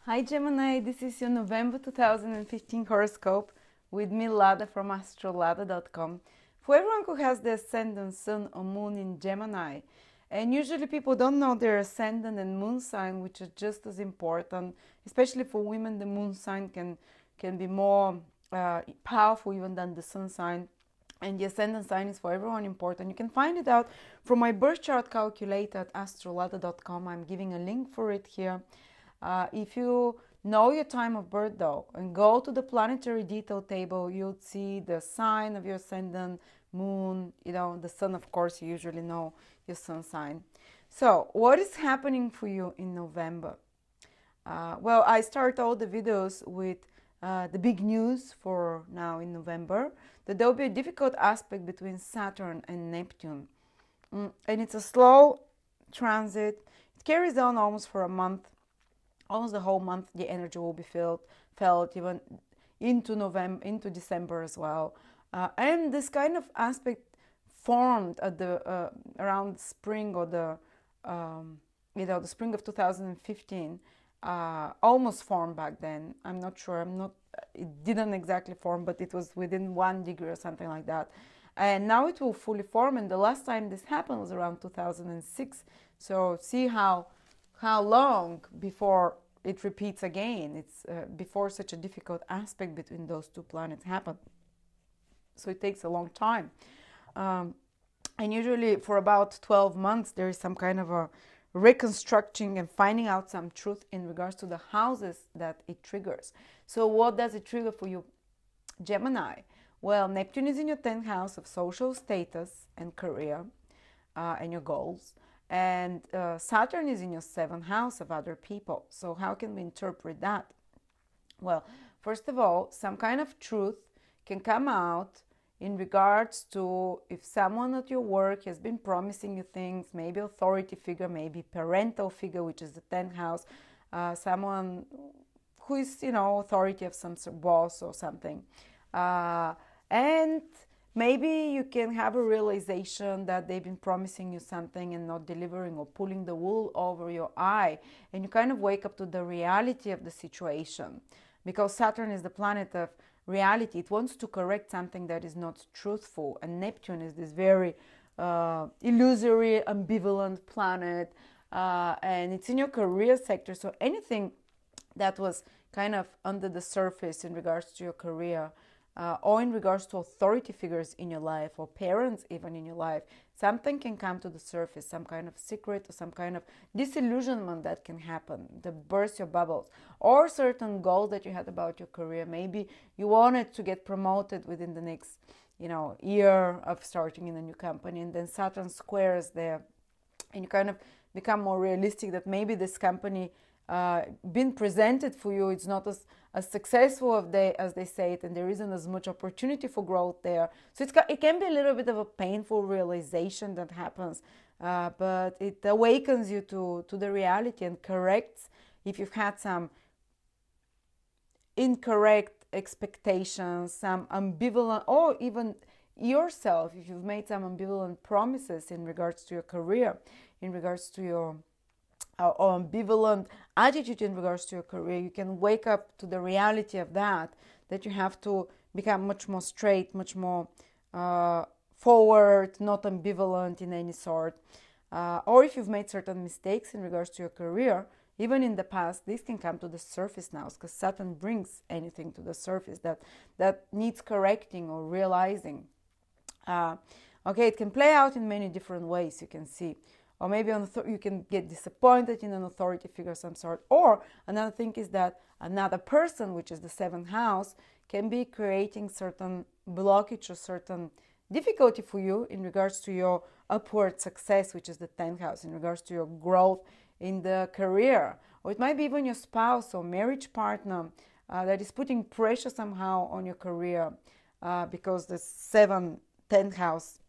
Hi Gemini, this is your November 2015 horoscope with me, Lada from astrolada.com. For everyone who has the ascendant, sun or moon in Gemini, and usually people don't know their ascendant and moon sign, which are just as important, especially for women. The moon sign can be more powerful even than the sun sign. And the ascendant sign is for everyone important. You can find it out from my birth chart calculator at astrolada.com. I'm giving a link for it here. If you know your time of birth though and go to the planetary detail table, you'll see the sign of your ascendant, moon, the sun. Of course, you usually know your sun sign. So what is happening for you in November? Well, I start all the videos with the big news for now in November, that there will be a difficult aspect between Saturn and Neptune. And it's a slow transit. It carries on almost for a month. Almost the whole month the energy will be felt even into November, into December as well. And this kind of aspect formed at the around spring, or the the spring of 2015, almost formed back then. I'm not sure. It didn't exactly form, but it was within 1 degree or something like that. And now it will fully form. And the last time this happened was around 2006. So see how long before it repeats again. It's before such a difficult aspect between those two planets happen. So it takes a long time. And usually for about 12 months, there is some kind of a reconstructing and finding out some truth in regards to the houses that it triggers. So what does it trigger for you, Gemini? Well, Neptune is in your 10th house of social status and career and your goals. And Saturn is in your 7th house of other people. So how can we interpret that? Well, first of all, some kind of truth can come out in regards to if someone at your work has been promising you things, maybe authority figure, maybe parental figure, which is the 10th house, someone who is, authority of some boss or something. And maybe you can have a realization that they've been promising you something and not delivering, or pulling the wool over your eye. And you kind of wake up to the reality of the situation. Because Saturn is the planet of reality. It wants to correct something that is not truthful. And Neptune is this very illusory, ambivalent planet. And it's in your career sector. So anything that was kind of under the surface in regards to your career, or in regards to authority figures in your life, or parents even in your life, something can come to the surface, some kind of secret or some kind of disillusionment that can happen, that bursts your bubbles, or certain goals that you had about your career. Maybe you wanted to get promoted within the next year of starting in a new company, and then Saturn squares there, and you kind of become more realistic that maybe this company been presented for you, it's not as successful as they say it, and there isn't as much opportunity for growth there. So it can be a little bit of a painful realization that happens, but it awakens you to the reality and corrects if you've had some incorrect expectations, some ambivalent, or even yourself, if you've made some ambivalent promises in regards to your career, in regards to your or ambivalent attitude in regards to your career. You can wake up to the reality of that you have to become much more straight, much more forward, not ambivalent in any sort. Or if you've made certain mistakes in regards to your career, even in the past, this can come to the surface now, because Saturn brings anything to the surface that needs correcting or realizing. Okay, it can play out in many different ways, you can see. Or maybe you can get disappointed in an authority figure of some sort. Or another thing is that another person, which is the 7th house, can be creating certain blockage or certain difficulty for you in regards to your upward success, which is the 10th house, in regards to your growth in the career. Or it might be even your spouse or marriage partner that is putting pressure somehow on your career, because the 10th house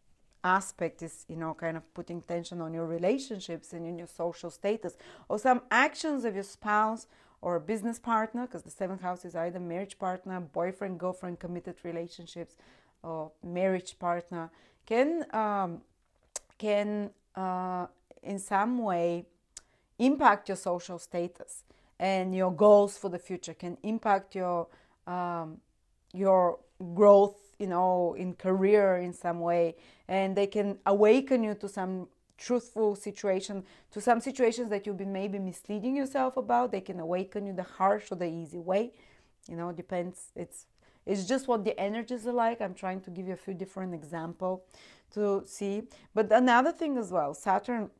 aspect is kind of putting tension on your relationships and in your social status, or some actions of your spouse or business partner, because the 7th house is either marriage partner, boyfriend, girlfriend, committed relationships, or marriage partner, can in some way impact your social status. and your goals for the future, can impact your growth, you know, in career in some way, and they can awaken you to some truthful situation, to some situations that you've been maybe misleading yourself about. They can awaken you the harsh or the easy way, you know, depends. It's just what the energies are like. I'm trying to give you a few different examples to see. But another thing as well, Saturn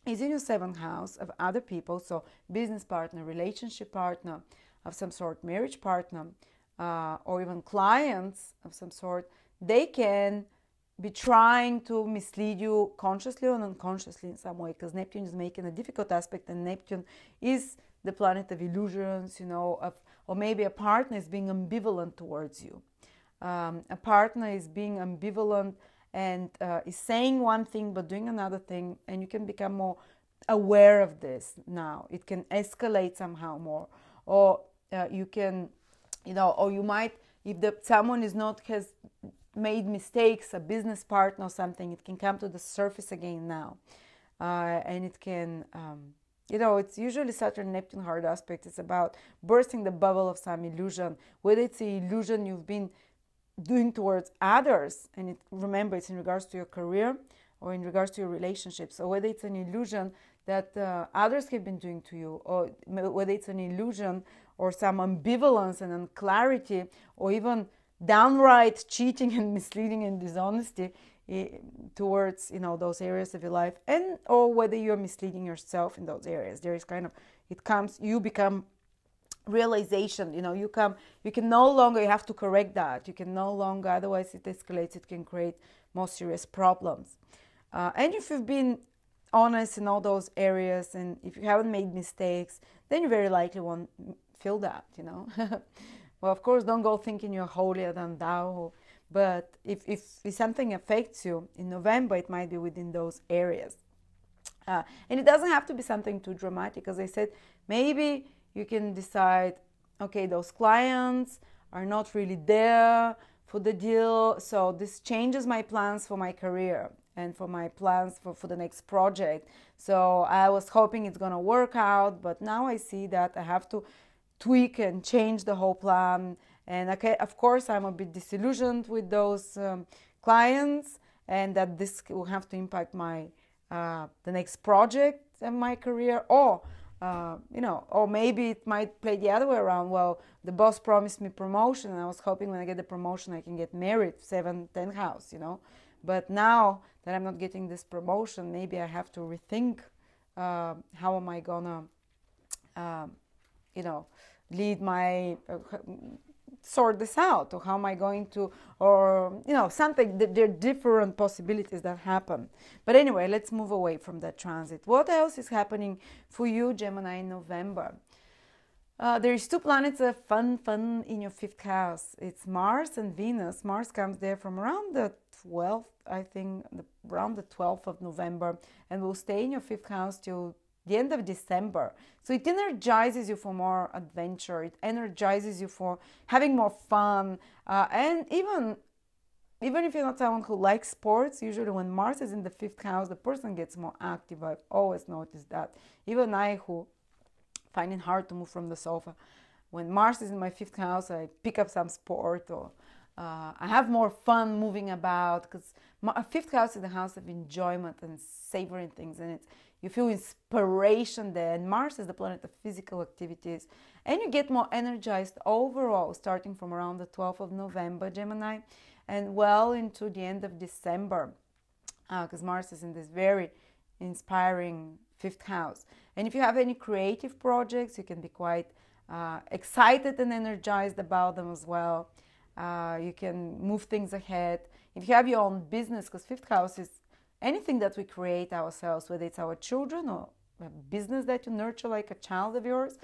is in your 7th house of other people, so business partner, relationship partner of some sort, marriage partner, or even clients of some sort. They can be trying to mislead you consciously or unconsciously in some way, because Neptune is making a difficult aspect, and Neptune is the planet of illusions, you know, or maybe a partner is being ambivalent towards you. A partner is being ambivalent and is saying one thing but doing another thing, and you can become more aware of this now. It can escalate somehow more, or you can, you know, or you might, if someone has made mistakes, a business partner or something, it can come to the surface again now, and it can, you know, it's usually Saturn Neptune hard aspect. It's about bursting the bubble of some illusion, whether it's an illusion you've been doing towards others, and remember, it's in regards to your career or in regards to your relationships, or whether it's an illusion that others have been doing to you, or whether it's an illusion or some ambivalence and unclarity, or even downright cheating and misleading and dishonesty towards, you know, those areas of your life, and or whether you're misleading yourself in those areas. There is kind of, you become realization, you know, you can no longer, you have to correct that. You can no longer, otherwise it escalates, it can create more serious problems. And if you've been honest in all those areas, and if you haven't made mistakes, then you very likely won't feel that, you know. Well, of course, don't go thinking you're holier than thou, but if something affects you in November, it might be within those areas. And it doesn't have to be something too dramatic. As I said, maybe you can decide, okay, those clients are not really there for the deal, so this changes my plans for my career and for my plans for the next project. So I was hoping it's going to work out, but now I see that I have to tweak and change the whole plan. And okay, of course, I'm a bit disillusioned with those clients, and that this will have to impact my the next project in my career, or you know, or maybe it might play the other way around. Well, the boss promised me promotion, and I was hoping when I get the promotion I can get married, 7th, 10th house, you know. But now that I'm not getting this promotion, maybe I have to rethink how am I gonna, you know, lead my sort this out, or how am I going to, or, you know, something. There are different possibilities that happen. But anyway, let's move away from that transit. What else is happening for you, Gemini, in November? There is 2 planets of fun in your 5th house. It's Mars and Venus. Mars comes there from around the 12th, I think, around the 12th of November, and will stay in your 5th house till the end of December. So it energizes you for more adventure. It energizes you for having more fun. And even if you're not someone who likes sports, usually when Mars is in the 5th house, the person gets more active. I've always noticed that. Even I, who find it hard to move from the sofa, when Mars is in my 5th house, I pick up some sport, or I have more fun moving about, because my 5th house is the house of enjoyment and savoring things, and you feel inspiration there. And Mars is the planet of physical activities, and you get more energized overall, starting from around the 12th of November, Gemini, and well into the end of December, because Mars is in this very inspiring 5th house. And if you have any creative projects, you can be quite excited and energized about them as well. You can move things ahead. If you have your own business, because 5th house is anything that we create ourselves, whether it's our children or a business that you nurture like a child of yours,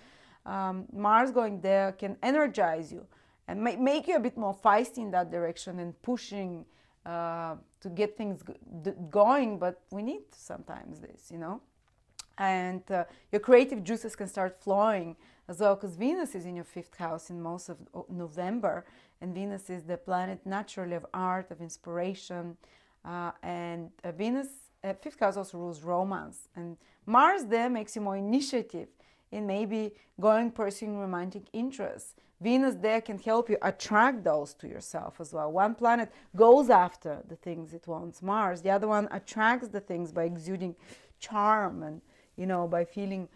Mars going there can energize you and make you a bit more feisty in that direction and pushing to get things going. But we need sometimes this, you know. And your creative juices can start flowing as well, because Venus is in your 5th house in most of November, and Venus is the planet naturally of art, of inspiration, and Venus, 5th house also rules romance, and Mars there makes you more initiative in maybe going pursuing romantic interests. Venus there can help you attract those to yourself as well. One planet goes after the things it wants, Mars. The other one attracts the things by exuding charm and, you know, by feeling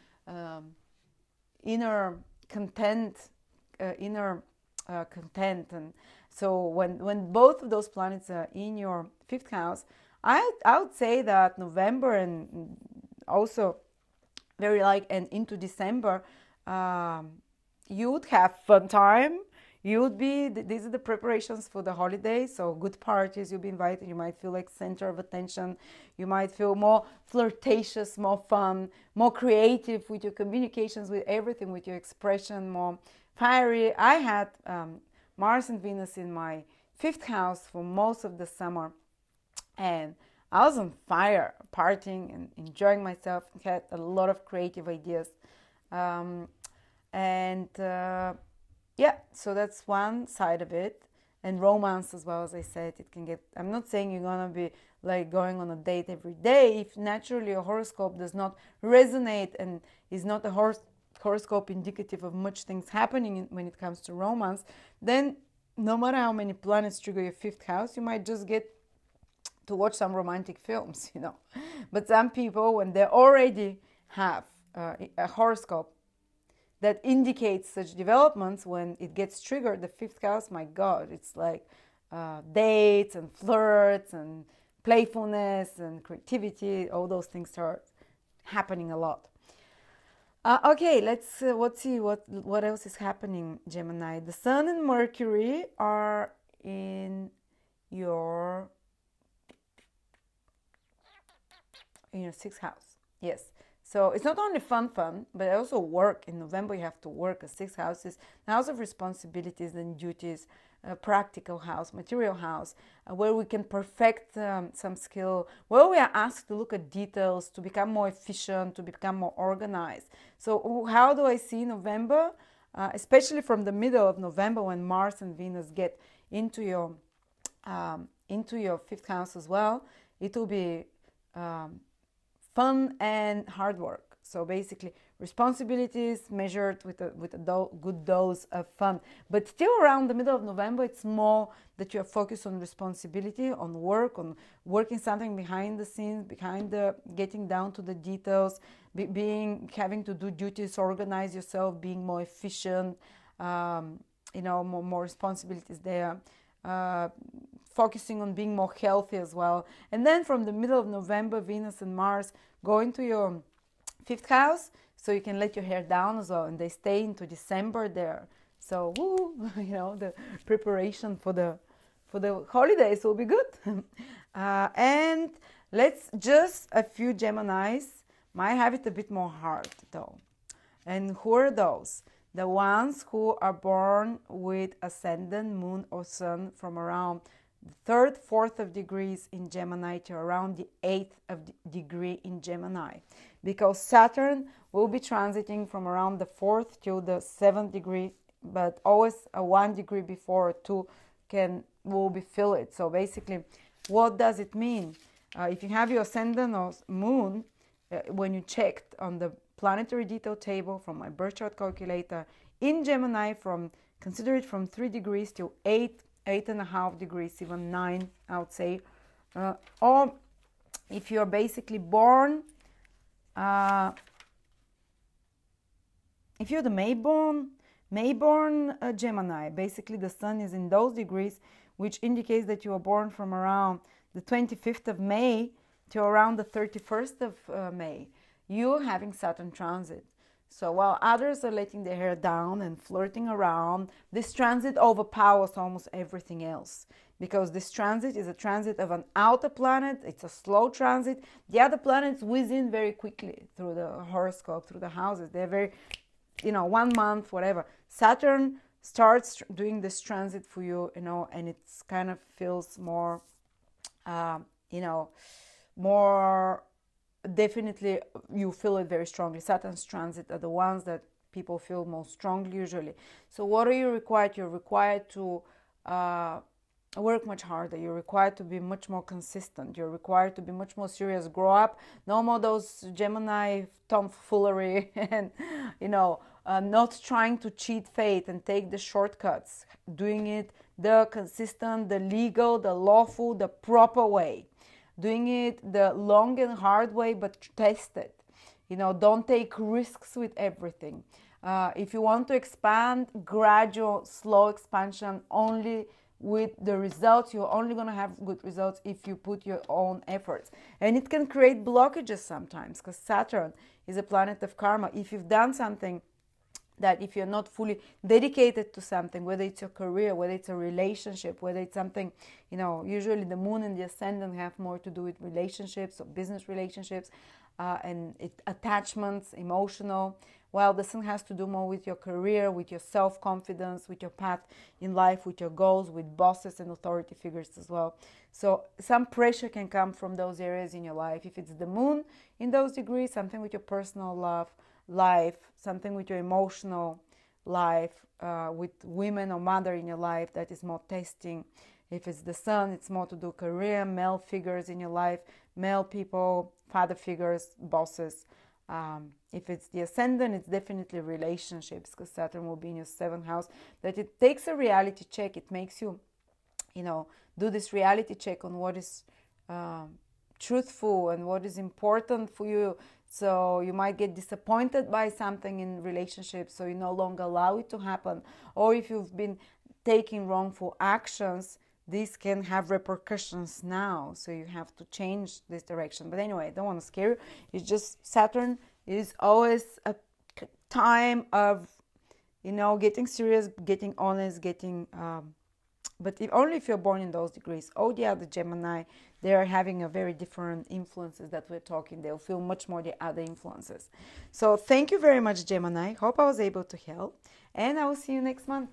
inner content, content. And so when both of those planets are in your fifth house, I would say that November and also very and into December, you would have fun time. You would be, these are the preparations for the holidays, so good parties, you'll be invited. You might feel like center of attention. You might feel more flirtatious, more fun, more creative with your communications, with everything, with your expression, more fiery. I had Mars and Venus in my fifth house for most of the summer, and I was on fire, partying and enjoying myself. Had a lot of creative ideas. Yeah, so that's one side of it. And romance as well, as I said, it can get, I'm not saying you're gonna be like going on a date every day. If naturally your horoscope does not resonate and is not a horoscope indicative of much things happening when it comes to romance, then no matter how many planets trigger your fifth house, you might just get to watch some romantic films, you know. But some people, when they already have a horoscope that indicates such developments, when it gets triggered, the fifth house, my God, it's like dates and flirts and playfulness and creativity. All those things start happening a lot. Okay, let's see what else is happening, Gemini. The Sun and Mercury are in your sixth house. Yes. So it's not only fun, but also work. In November, you have to work. A sixth house is the house of responsibilities and duties, a practical house, material house, where we can perfect some skill, where we are asked to look at details, to become more efficient, to become more organized. So how do I see November? Especially from the middle of November, when Mars and Venus get into your fifth house as well, it will be fun and hard work. So basically, responsibilities measured with a good dose of fun. But still around the middle of November, it's more that you are focused on responsibility, on work, on working something behind the scenes, getting down to the details, having to do duties, organize yourself, being more efficient, more responsibilities there. Focusing on being more healthy as well. And then from the middle of November, Venus and Mars go into your fifth house, so you can let your hair down as well, and they stay into December there. So the preparation for the holidays will be good. And let's just a few Geminis might have it a bit more hard though. And who are those? The ones who are born with ascendant, moon, or sun from around the 3rd, 4th of degrees in Gemini to around the 8th of degree in Gemini, because Saturn will be transiting from around the 4th to the 7th degree, but always a 1 degree before or 2 will be filled. So basically, what does it mean? If you have your ascendant or moon, when you checked on the planetary detail table from my birth chart calculator in Gemini, consider it from 3 degrees to 8.5 degrees, even 9, I would say. Or if you're basically born, if you're the Mayborn Gemini, basically the sun is in those degrees, which indicates that you are born from around the 25th of May to around the 31st of May. You're having Saturn transit. So while others are letting their hair down and flirting around, this transit overpowers almost everything else, because this transit is a transit of an outer planet. It's a slow transit. The other planets whiz in very quickly through the horoscope, through the houses. They're very, 1 month, whatever. Saturn starts doing this transit for you, and it kind of feels more, more definitely you feel it very strongly. Saturn's transit are the ones that people feel most strongly usually. So what are you required? You're required to work much harder. You're required to be much more consistent. You're required to be much more serious. Grow up. No more those Gemini tomfoolery and, not trying to cheat fate and take the shortcuts. Doing it the consistent, the legal, the lawful, the proper way. Doing it the long and hard way, but tested. Don't take risks with everything. If you want to expand, gradual, slow expansion, only with the results. You're only going to have good results if you put your own efforts. And it can create blockages sometimes, because Saturn is a planet of karma. If you've done something that, if you're not fully dedicated to something, whether it's your career, whether it's a relationship, whether it's something, usually the moon and the ascendant have more to do with relationships or business relationships, and attachments, emotional. Well, the sun has to do more with your career, with your self-confidence, with your path in life, with your goals, with bosses and authority figures as well. So some pressure can come from those areas in your life. If it's the moon in those degrees, something with your personal life, something with your emotional life, with women or mother in your life, that is more testing. If it's the sun, it's more to do career, male figures in your life, male people, father figures, bosses. If it's the ascendant, it's definitely relationships, because Saturn will be in your 7th house. That it takes a reality check. It makes you, do this reality check on what is truthful and what is important for you. So you might get disappointed by something in relationships, so you no longer allow it to happen. Or if you've been taking wrongful actions, this can have repercussions now, so you have to change this direction. But anyway, I don't want to scare you. It's just Saturn is always a time of, getting serious, getting honest, but only if you're born in those degrees. All the other Gemini, they are having a very different influences that we're talking. They'll feel much more the other influences. So thank you very much, Gemini. Hope I was able to help, and I will see you next month.